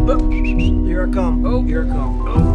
Here I come. Oh. Here I come. Oh.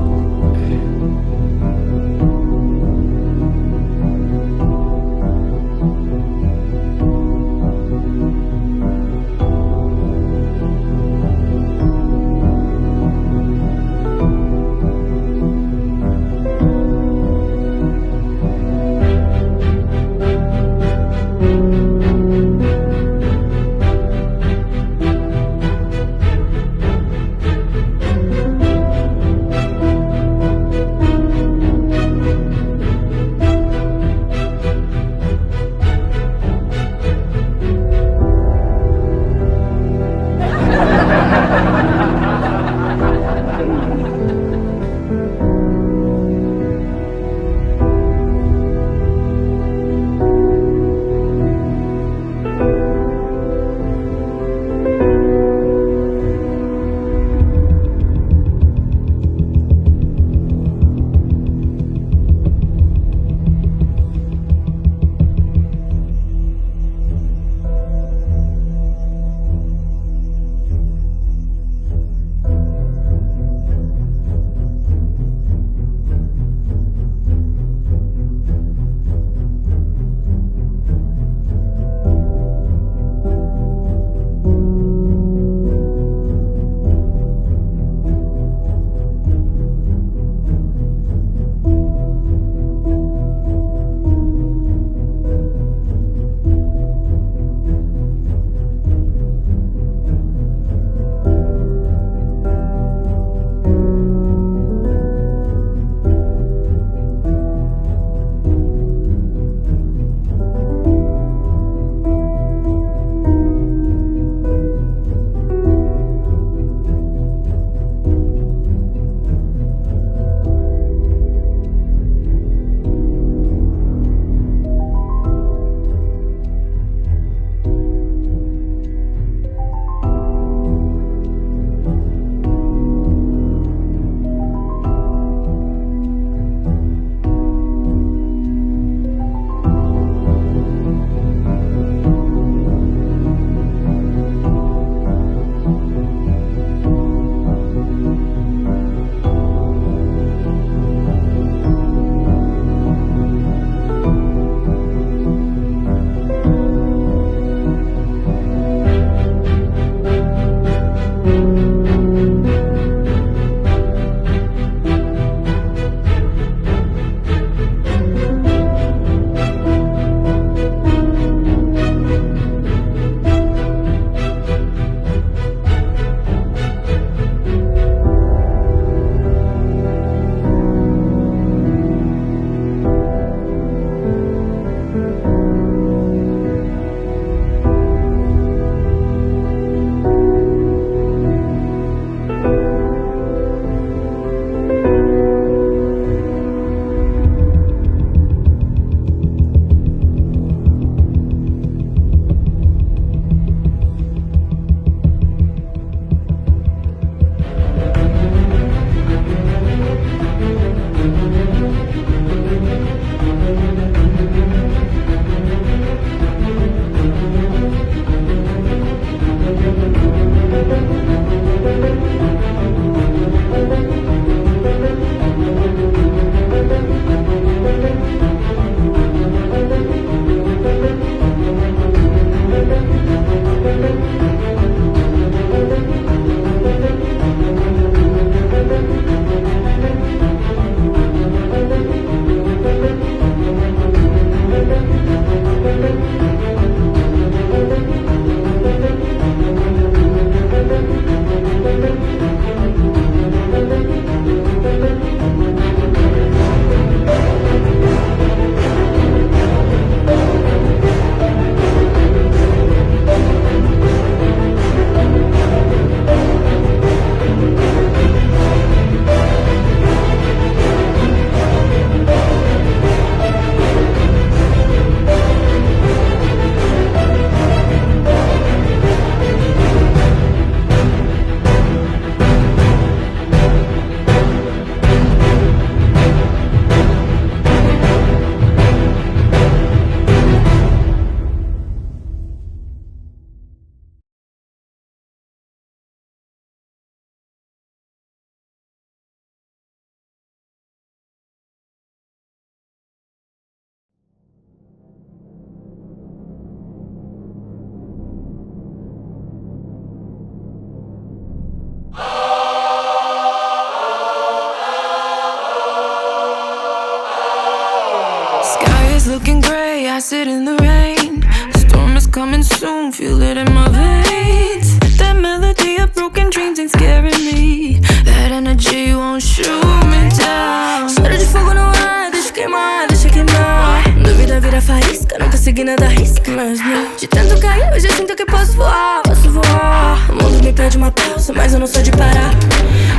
acid in the rain. The storm is coming soon, feel it in my veins. That melody of broken dreams ain't scaring me. That energy won't shoot me down. Cheiro de fogo no ar, deixa queimar, deixa queimar. Dúvida vira faísca, não consegui nada arrisca. Mas não, de tanto cair, hoje eu sinto que posso voar. Posso voar. O mundo me pede uma pausa, mas eu não sou de parar.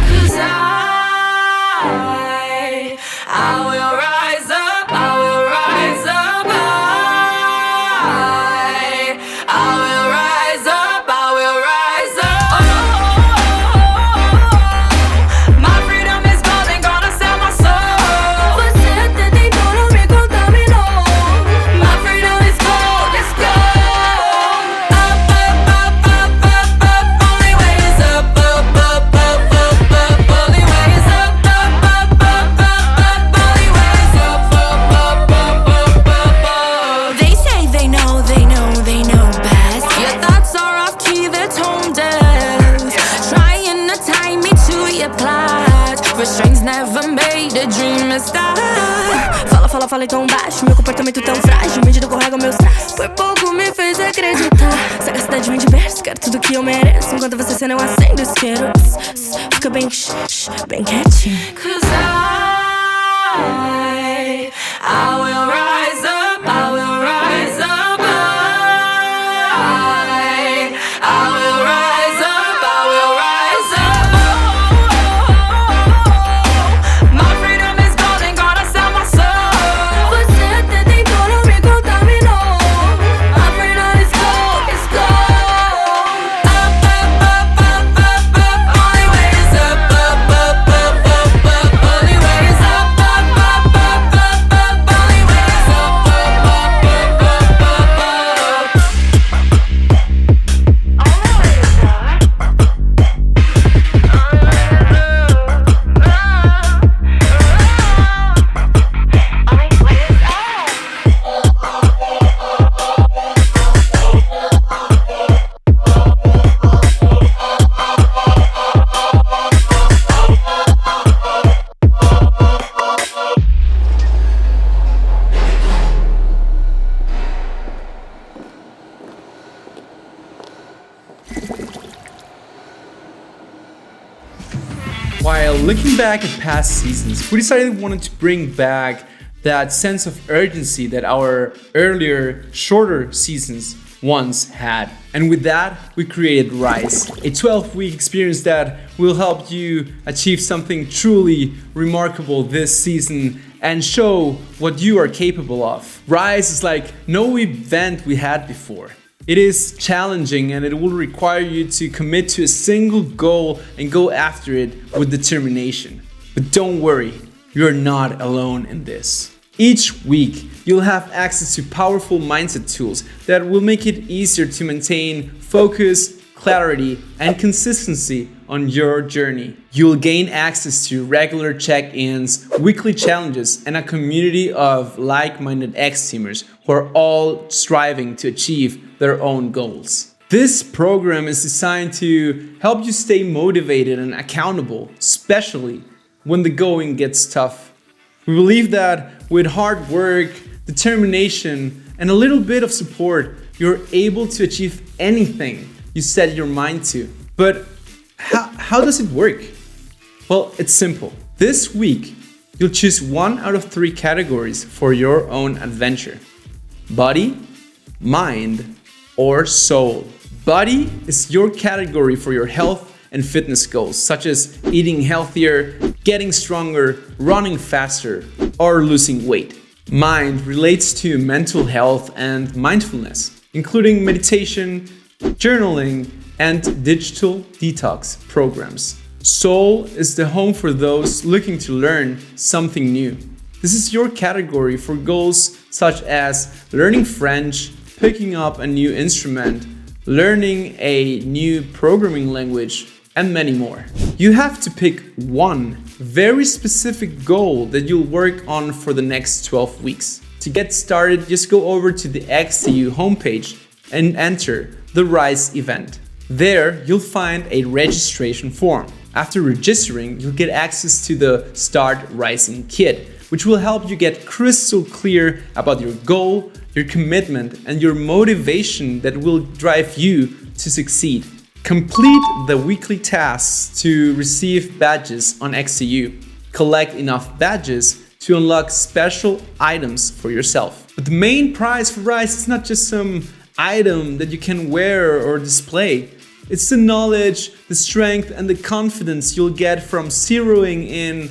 'Cause I will rise up, I will rise up, I will rise up, I will rise up. My freedom is golden, gonna sell my soul. Você até tentou, não me contaminou. My freedom is gold, let's go. Up, up, up, up, up, up, only way is up, up, up, up, up, up, only way is up, up, up, up, up, only way is up, up, up, up, up, up. They say they know, they know, they know best. Your thoughts are off key, they're tone deaf. Trying to tie me to your plot. Restraints never made a dream a start. Fala, fala, fala tão baixo, meu comportamento tão frágil. Medida correga meus traços, por pouco me fez acreditar. Sagacidade me diverso, quero tudo que eu mereço. Enquanto você cena eu acendo isqueiro. Fica bem, bem quietinho. 'Cause I will rise up, I will rise up, I will rise up, I will rise up. My freedom is golden, gonna sell my soul. Você até tentou, não me contaminou. My freedom is gold, it's gold. Up, up, up, up, up, up, only way is up, up, up, up, up, up, only way is up, up, up, up, up, up, only way is up, up, up, up, up, up, up. While looking back at past seasons, we decided we wanted to bring back that sense of urgency that our earlier, shorter seasons once had. And with that, we created Rise, a 12-week experience that will help you achieve something truly remarkable this season and show what you are capable of. Rise is like no event we had before. It is challenging and it will require you to commit to a single goal and go after it with determination. But don't worry, you're not alone in this. Each week, you'll have access to powerful mindset tools that will make it easier to maintain focus, clarity, and consistency on your journey. You'll gain access to regular check-ins, weekly challenges, and a community of like-minded ex-teamers who are all striving to achieve their own goals. This program is designed to help you stay motivated and accountable, especially when the going gets tough. We believe that with hard work, determination, and a little bit of support, you're able to achieve anything you set your mind to. But how does it work? Well, it's simple. This week, you'll choose 1 out of 3 categories for your own adventure: body, mind, or soul. Body is your category for your health and fitness goals, such as eating healthier, getting stronger, running faster, or losing weight. Mind relates to mental health and mindfulness, including meditation, journaling, and digital detox programs. Soul is the home for those looking to learn something new. This is your category for goals such as learning French, picking up a new instrument, learning a new programming language, and many more. You have to pick one very specific goal that you'll work on for the next 12 weeks. To get started, just go over to the XTU homepage and enter the Rise event. There, you'll find a registration form. After registering, you'll get access to the Start Rising Kit, which will help you get crystal clear about your goal, your commitment, and your motivation that will drive you to succeed. Complete the weekly tasks to receive badges on XCU. Collect enough badges to unlock special items for yourself. But the main prize for Rise is not just some item that you can wear or display. It's the knowledge, the strength, and the confidence you'll get from zeroing in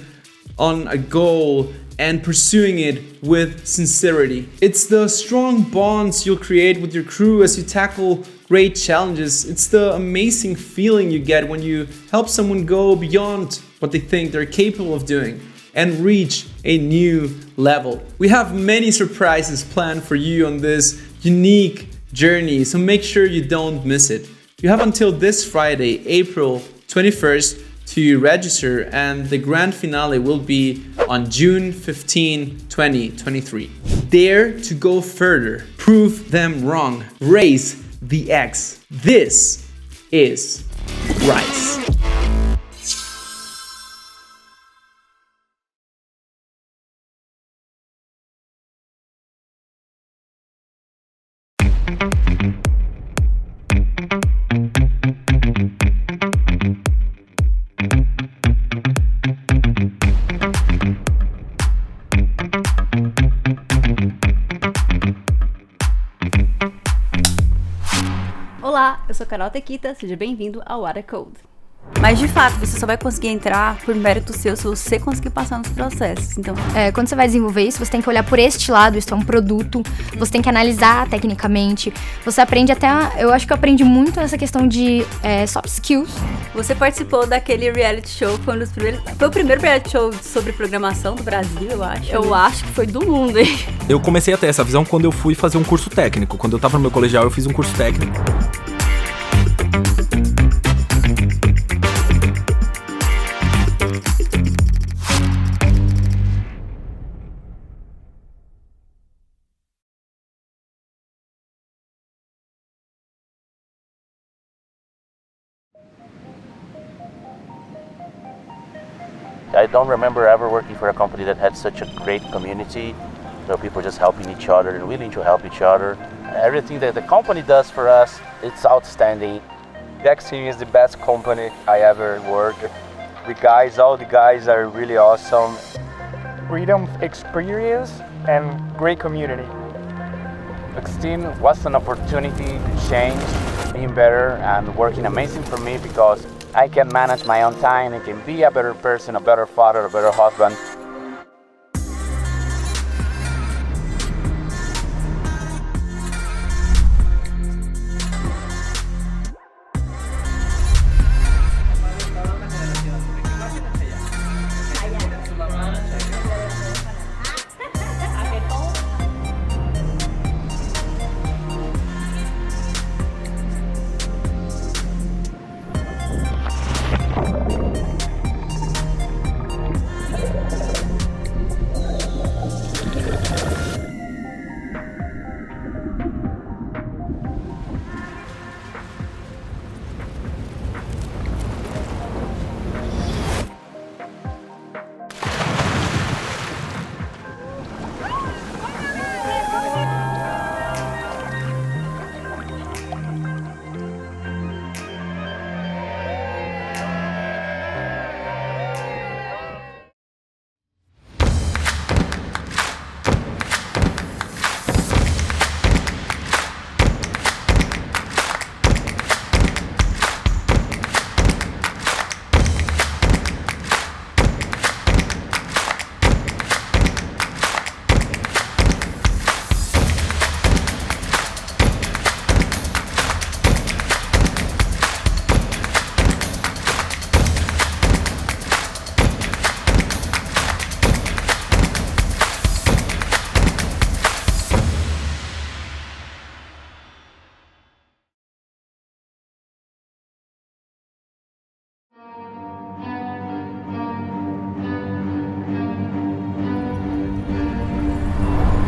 on a goal and pursuing it with sincerity. It's the strong bonds you'll create with your crew as you tackle great challenges. It's the amazing feeling you get when you help someone go beyond what they think they're capable of doing and reach a new level. We have many surprises planned for you on this unique journey, so make sure you don't miss it. You have until this Friday, April 21st, to register, and the grand finale will be on June 15, 2023. Dare to go further. Prove them wrong. Raise the X. This is Rise. Olá, eu sou Carol Tequita, seja bem-vindo ao Water Code. Mas de fato, você só vai conseguir entrar por mérito seu se você conseguir passar nos processos. Então, quando você vai desenvolver isso, você tem que olhar por este lado, isso é um produto, você tem que analisar tecnicamente, você aprende até, eu acho que eu aprendi muito essa questão de soft skills. você participou daquele reality show, foi o primeiro reality show sobre programação do Brasil, eu acho. Eu acho que foi do mundo, hein? Eu comecei a ter essa visão quando eu fui fazer um curso técnico. Quando eu tava no meu colegial, eu fiz um curso técnico. I don't remember ever working for a company that had such a great community, so people just helping each other and willing to help each other. Everything that the company does for us, it's outstanding. The XCU is the best company I ever worked. All the guys are really awesome. Freedom, experience, and great community. XTEAM was an opportunity to change, being better, and working amazing for me because I can manage my own time, I can be a better person, a better father, a better husband.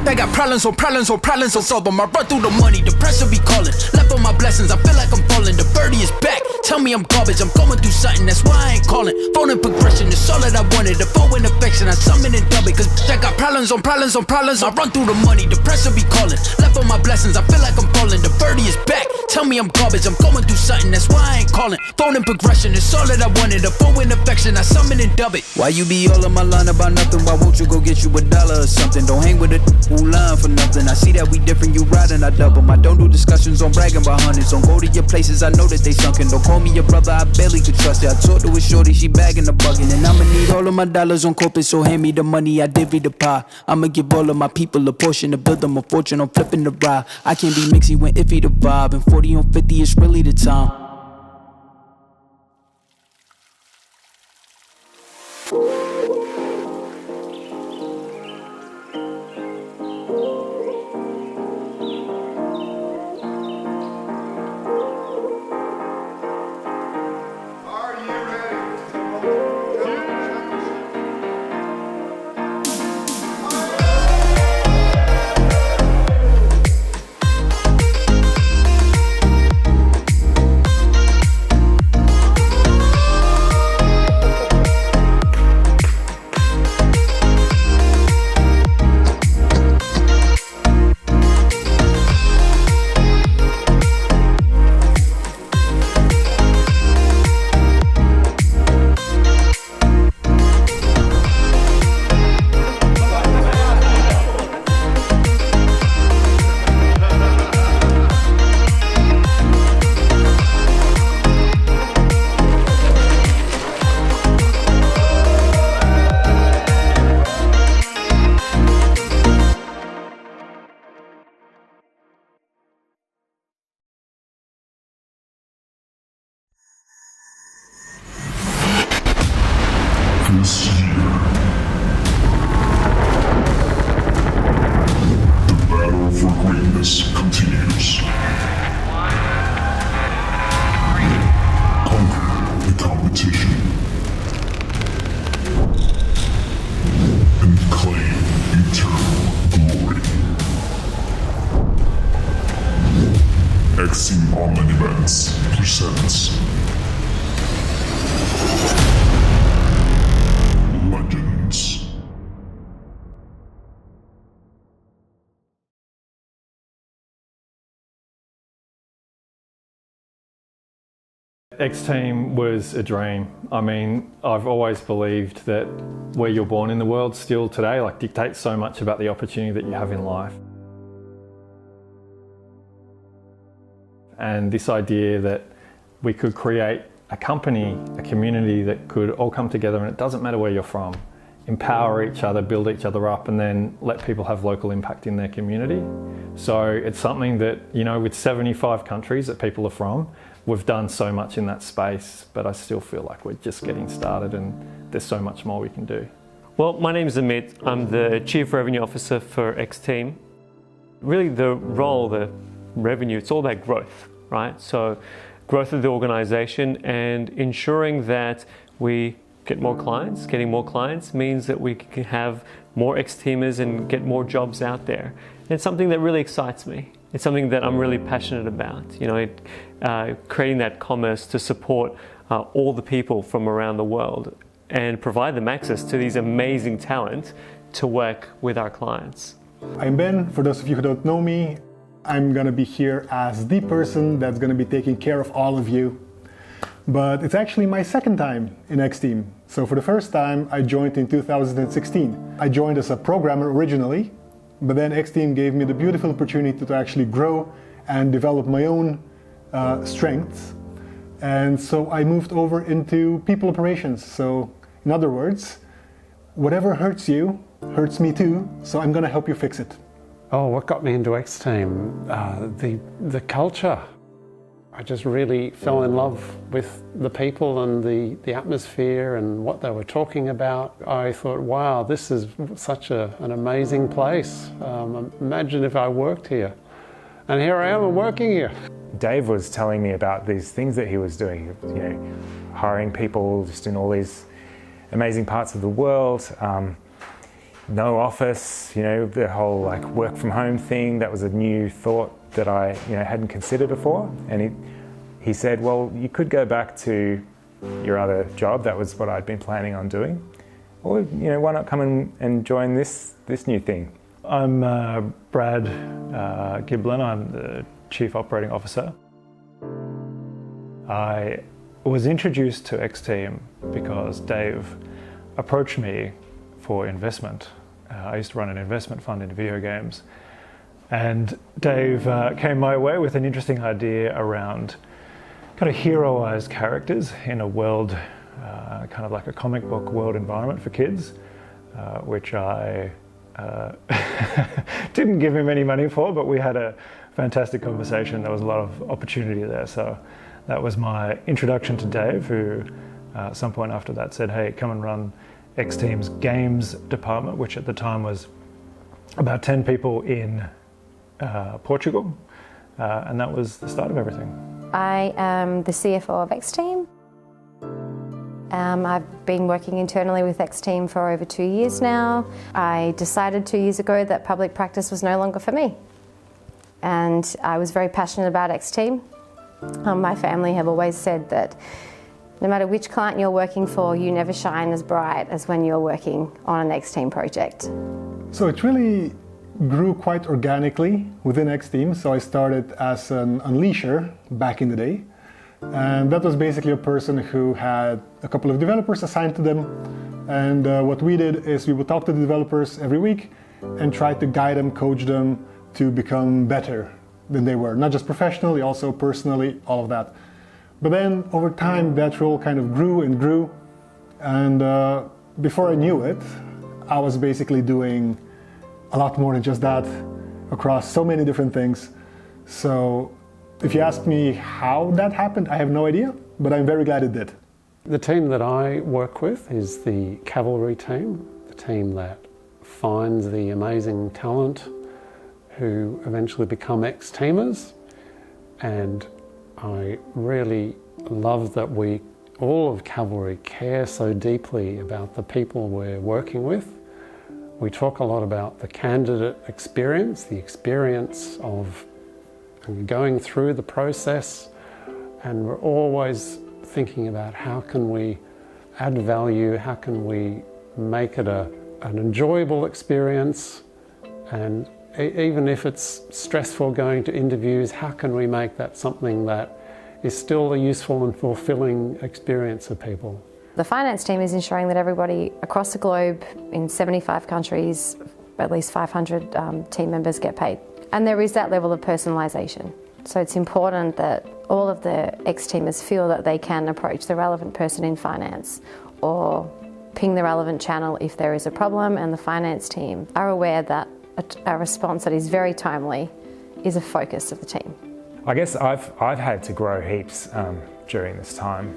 I got problems on problems on problems to solve them. I run through the money, the pressure be calling. Left on my blessings, I feel like I'm falling. The birdie is back. Tell me I'm garbage, I'm going through something, that's why I ain't calling. Phone and progression, it's all that I wanted. The phone and affection, I summon and dub it. Cause I got problems on problems on problems. I run through the money, the pressure be calling. Left on my blessings, I feel like I'm falling. The birdie is back, tell me I'm garbage, I'm going through something, that's why I ain't calling. Phone and progression, it's all that I wanted. The phone and affection, I summon and dub it. Why you be all on my line about nothing? Why won't you go get you $1 or something? Don't hang with a who line for nothing. I see that we different, you riding, I double. I don't do discussions on bragging about hundreds. Don't go to your places, I know that they sunken. Don't call me your brother, I barely could trust you. I talked to a shorty, she bagging the bugging. And I'ma need all of my dollars on corporate, so hand me the money, I divvy the pie. I'ma give all of my people a portion to build them a fortune on flipping the ride. I can't be mixy when iffy the vibe, and 40 on 50 is really the time. This year, the battle for greatness continues. Conquer the competition and claim eternal glory. X-Team Online Events presents Legends. X-Team was a dream. I mean, I've always believed that where you're born in the world still today dictates so much about the opportunity that you have in life. And this idea that we could create a company, a community that could all come together, and it doesn't matter where you're from, empower each other, build each other up, and then let people have local impact in their community. So it's something that, with 75 countries that people are from, we've done so much in that space, but I still feel like we're just getting started and there's so much more we can do. Well, my name is Amit. I'm the Chief Revenue Officer for X-Team. Really the role, the revenue, it's all about growth, right? So growth of the organization and ensuring that we get more clients. Getting more clients means that we can have more X-Teamers and get more jobs out there. And it's something that really excites me. It's something that I'm really passionate about, creating that commerce to support all the people from around the world and provide them access to these amazing talent to work with our clients. I'm Ben. For those of you who don't know me, I'm gonna be here as the person that's gonna be taking care of all of you. But it's actually my second time in X-Team. So for the first time, I joined in 2016. I joined as a programmer originally, but then X-Team gave me the beautiful opportunity to actually grow and develop my own strengths. And so I moved over into people operations. So in other words, whatever hurts you, hurts me too, so I'm gonna help you fix it. Oh, what got me into X-Team? The culture. I just really fell in love with the people and the atmosphere and what they were talking about. I thought, wow, this is such an amazing place. Imagine if I worked here. And here I am, I'm working here. Dave was telling me about these things that he was doing, hiring people just in all these amazing parts of the world. No office, the whole work from home thing, that was a new thought that I hadn't considered before. And he said, well, you could go back to your other job. That was what I'd been planning on doing. Or, why not come and join this new thing? I'm Brad Giblin. I'm the Chief Operating Officer. I was introduced to X-Team because Dave approached me for investment. I used to run an investment fund in video games. And Dave came my way with an interesting idea around kind of heroized characters in a world, kind of like a comic book world environment for kids, which I didn't give him any money for, but we had a fantastic conversation. There was a lot of opportunity there. So that was my introduction to Dave, who at some point after that said, hey, come and run X-Team's games department, which at the time was about 10 people in Portugal. And that was the start of everything. I am the CFO of X-Team. I've been working internally with X-Team for over 2 years now. I decided 2 years ago that public practice was no longer for me. And I was very passionate about X-Team. My family have always said that no matter which client you're working for, you never shine as bright as when you're working on an X-Team project. So it really grew quite organically within X-Team. So I started as an unleasher back in the day. And that was basically a person who had a couple of developers assigned to them. And what we did is we would talk to the developers every week and try to guide them, coach them to become better than they were. Not just professionally, also personally, all of that. But then over time, that role kind of grew and grew. And before I knew it, I was basically doing a lot more than just that across so many different things. So if you ask me how that happened, I have no idea, but I'm very glad it did. The team that I work with is the Cavalry team, the team that finds the amazing talent who eventually become X-Teamers. And I really love that all of Cavalry care so deeply about the people we're working with. We talk a lot about the candidate experience, the experience of going through the process, and we're always thinking about how can we add value, how can we make it an enjoyable experience, and even if it's stressful going to interviews, how can we make that something that is still a useful and fulfilling experience for people? The finance team is ensuring that everybody across the globe in 75 countries, at least 500 team members get paid. And there is that level of personalisation. So it's important that all of the X-Teamers feel that they can approach the relevant person in finance or ping the relevant channel if there is a problem, and the finance team are aware that a response that is very timely is a focus of the team. I guess I've had to grow heaps during this time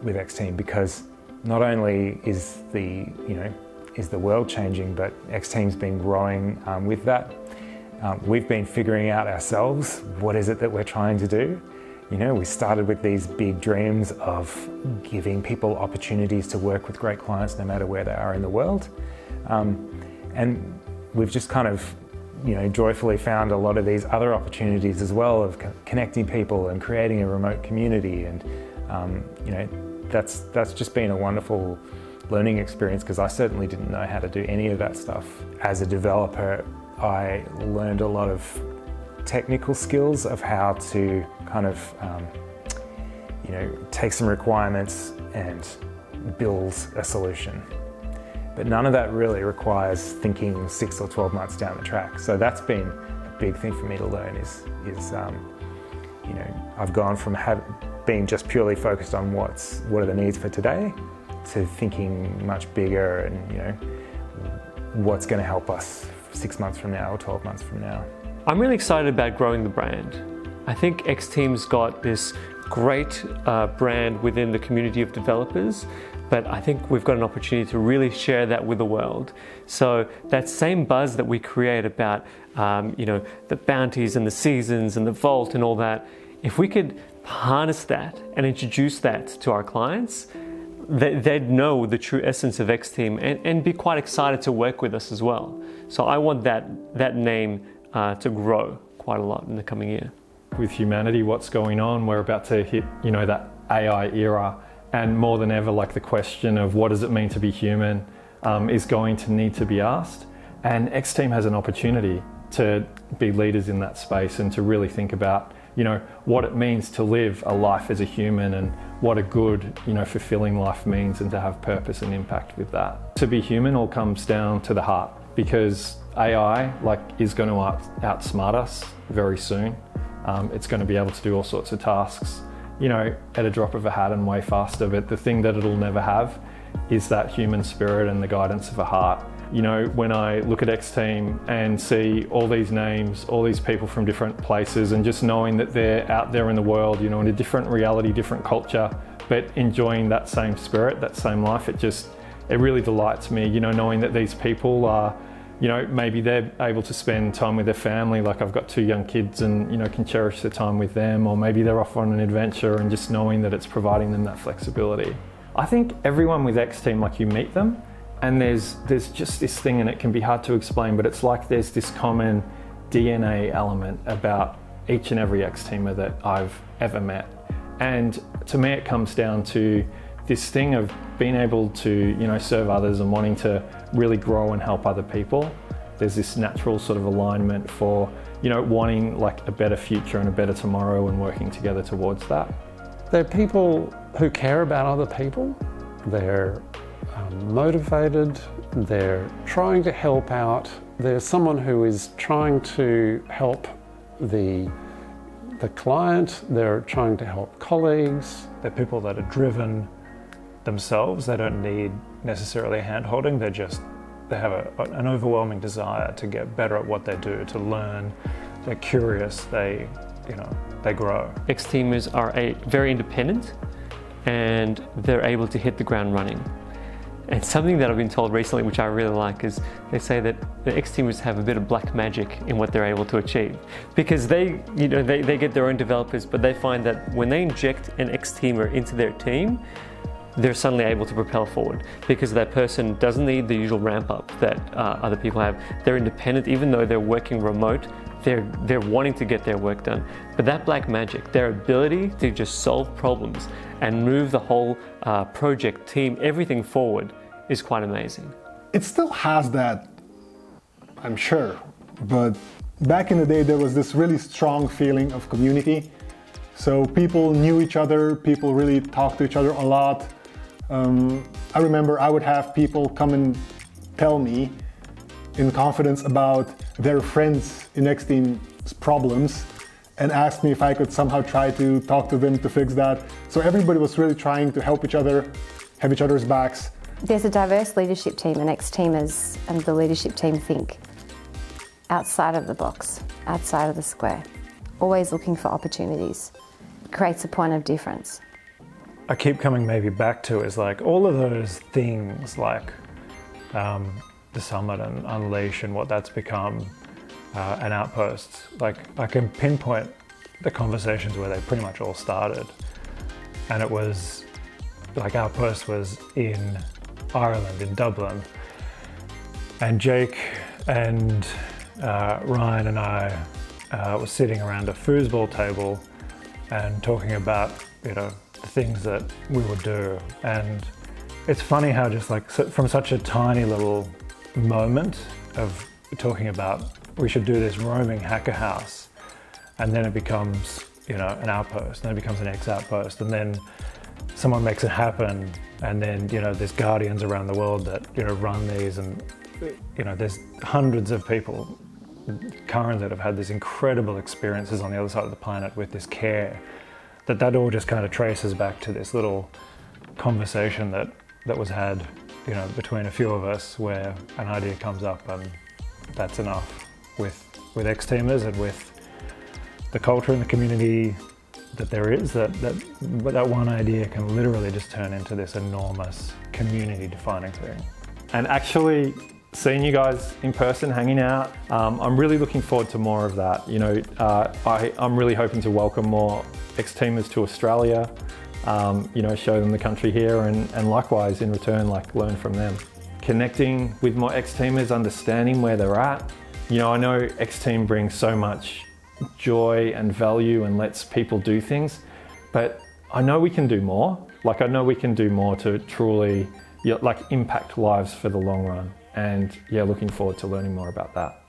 with X-Team, because not only is the world changing, but X-Team's been growing with that. We've been figuring out ourselves, what is it that we're trying to do? We started with these big dreams of giving people opportunities to work with great clients no matter where they are in the world. And we've just kind of, joyfully found a lot of these other opportunities as well of connecting people and creating a remote community. And, that's just been a wonderful learning experience, because I certainly didn't know how to do any of that stuff. As a developer, I learned a lot of technical skills of how to kind of, take some requirements and build a solution. But none of that really requires thinking 6 or 12 months down the track. So that's been a big thing for me to learn is I've gone from being just purely focused on what are the needs for today to thinking much bigger and, what's going to help us 6 months from now or 12 months from now. I'm really excited about growing the brand. I think X-Team's got this great brand within the community of developers, but I think we've got an opportunity to really share that with the world. So that same buzz that we create about, the bounties and the seasons and the vault and all that, if we could harness that and introduce that to our clients, they'd know the true essence of X-Team and be quite excited to work with us as well. So I want that name to grow quite a lot in the coming year. with humanity, what's going on. We're about to hit, you know, that AI era, and more than ever, like the question of what does it mean to be human is going to need to be asked. And X-Team has an opportunity to be leaders in that space and to really think about, you know, what it means to live a life as a human and what a good, you know, fulfilling life means, and to have purpose and impact with that. To be human all comes down to the heart, because AI is going to outsmart us very soon. It's going to be able to do all sorts of tasks, you know, at a drop of a hat and way faster. But the thing that it'll never have is that human spirit and the guidance of a heart. You know, when I look at X-Team and see all these names, all these people from different places, and just knowing that they're out there in the world, you know, in a different reality, different culture, but enjoying that same spirit, that same life, it really delights me, you know, knowing that these people are, you know, maybe they're able to spend time with their family, like I've got 2 young kids, and, you know, can cherish the time with them, or maybe they're off on an adventure, and just knowing that it's providing them that flexibility. I think everyone with X-Team, like, you meet them, and there's just this thing, and it can be hard to explain, but it's like there's this common DNA element about each and every X-Teamer that I've ever met. And to me, it comes down to this thing of being able to, you know, serve others and wanting to really grow and help other people. There's this natural sort of alignment for, you know, wanting like a better future and a better tomorrow and working together towards that. They're people who care about other people. They're motivated, they're trying to help out. There's someone who is trying to help the client, they're trying to help colleagues. They're people that are driven themselves. They don't need necessarily hand-holding. They have an overwhelming desire to get better at what they do, to learn. They're curious, they grow. X-Teamers are very independent, and they're able to hit the ground running. And something that I've been told recently, which I really like, is they say that the X-Teamers have a bit of black magic in what they're able to achieve. Because they get their own developers, but they find that when they inject an X-Teamer into their team, they're suddenly able to propel forward, because that person doesn't need the usual ramp up that other people have. They're independent, even though they're working remote, they're wanting to get their work done. But that black magic, their ability to just solve problems and move the whole project, team, everything forward is quite amazing. It still has that, I'm sure, but back in the day there was this really strong feeling of community. So people knew each other, people really talked to each other a lot. I remember I would have people come and tell me in confidence about their friends in X-Team's problems and ask me if I could somehow try to talk to them to fix that. So everybody was really trying to help each other, have each other's backs. There's a diverse leadership team, and X-Teamers and the leadership team think outside of the box, outside of the square, always looking for opportunities. It creates a point of difference. I keep coming maybe back to is like all of those things like the Summit and Unleash and what that's become, and Outposts. Like I can pinpoint the conversations where they pretty much all started. And it was like Outpost was in Ireland, in Dublin. And Jake and Ryan and I were sitting around a foosball table and talking about, you know, the things that we would do. And it's funny how just like from such a tiny little moment of talking about we should do this roaming hacker house, and then it becomes, you know, an outpost, and then it becomes an X-Outpost, and then someone makes it happen, and then, you know, there's guardians around the world that, you know, run these, and, you know, there's hundreds of people currently that have had these incredible experiences on the other side of the planet with this care, that all just kind of traces back to this little conversation that was had, you know, between a few of us, where an idea comes up, and that's enough with X-Teamers and with the culture and the community that there is, that one idea can literally just turn into this enormous community defining thing. And actually seeing you guys in person, hanging out, I'm really looking forward to more of that. You know, I'm really hoping to welcome more X-Teamers to Australia, you know, show them the country here, and likewise in return, like, learn from them. Connecting with more X-Teamers, understanding where they're at. You know, I know X-Team brings so much joy and value and lets people do things. But I know we can do more. Like, I know we can do more to truly impact lives for the long run. And yeah, looking forward to learning more about that.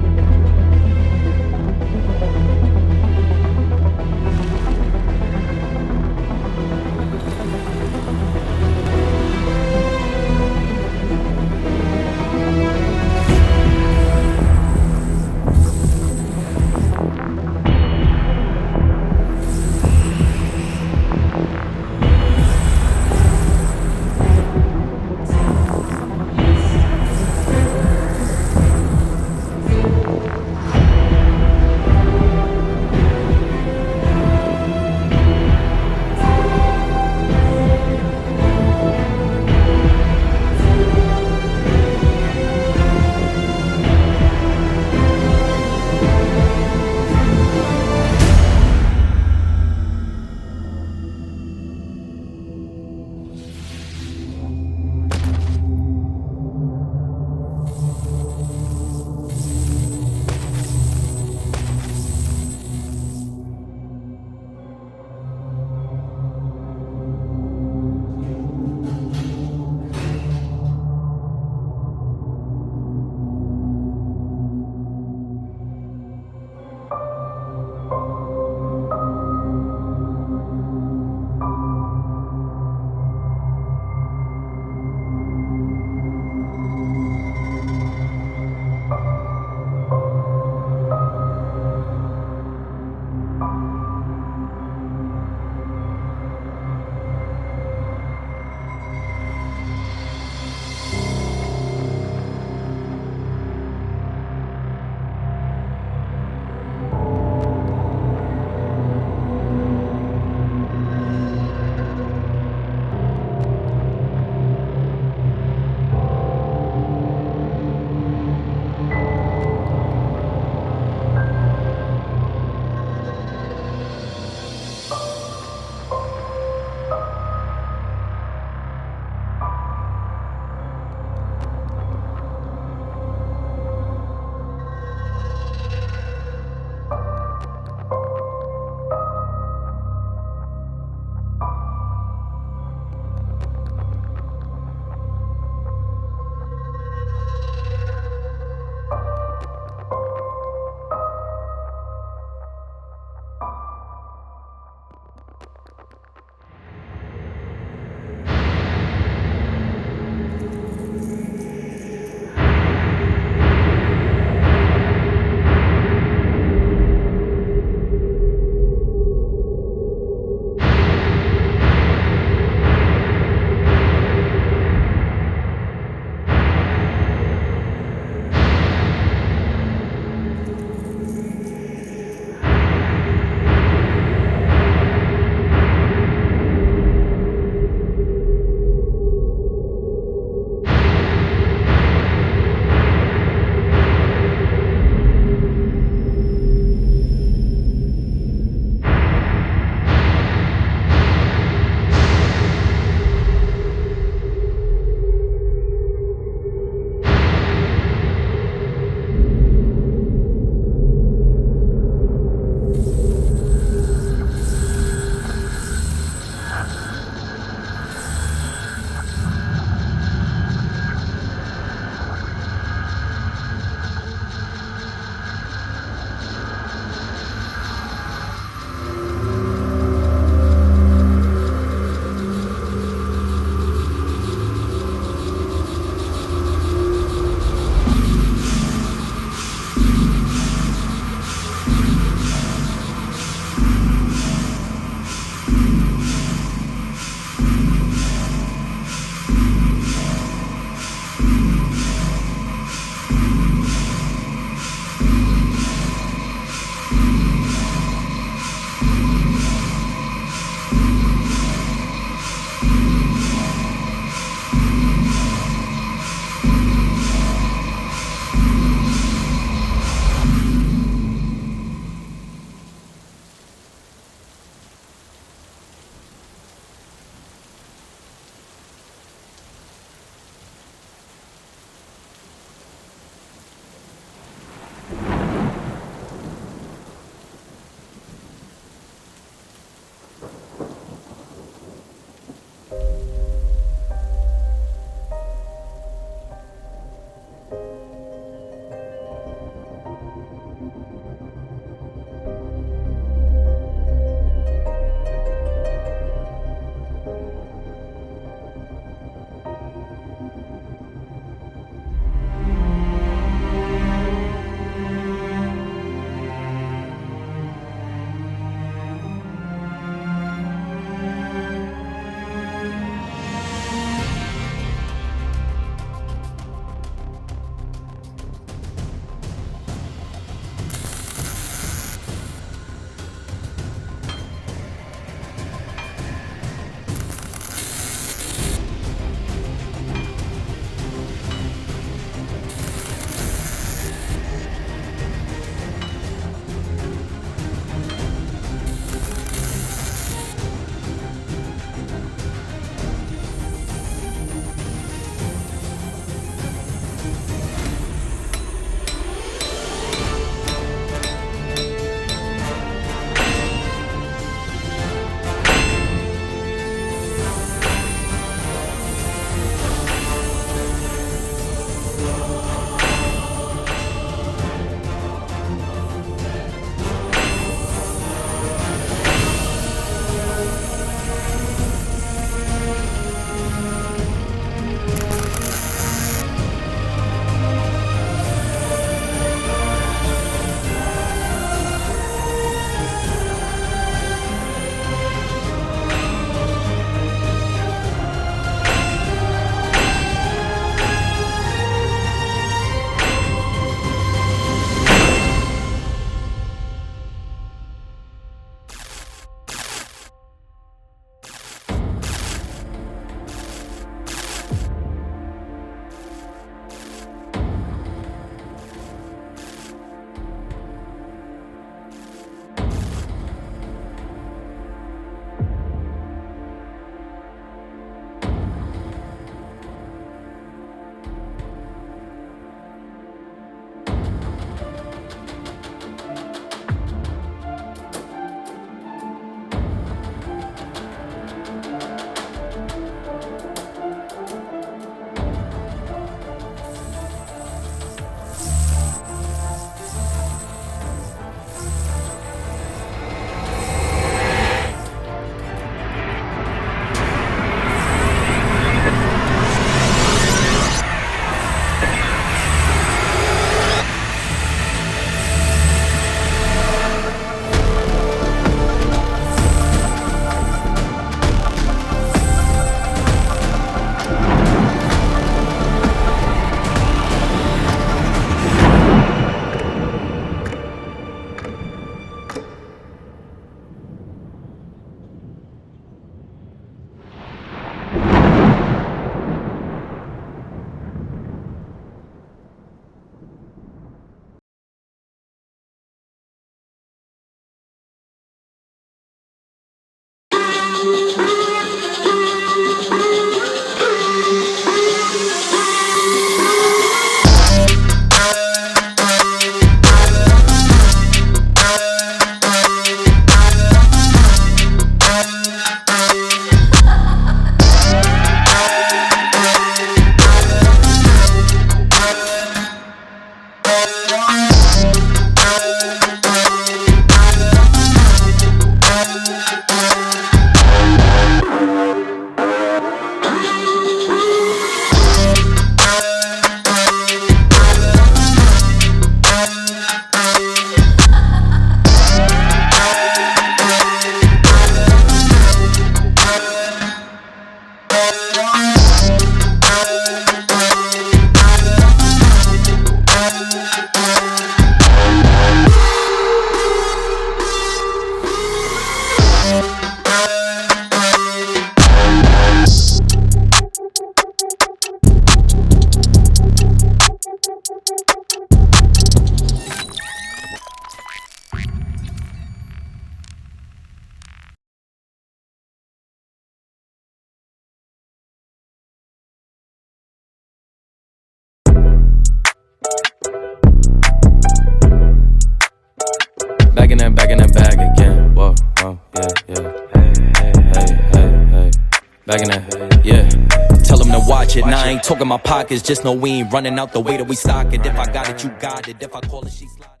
watch it. Now I ain't talking my pockets, just know we ain't running out the way that we sock it. If I got it, you got it. If I call it, she slide it.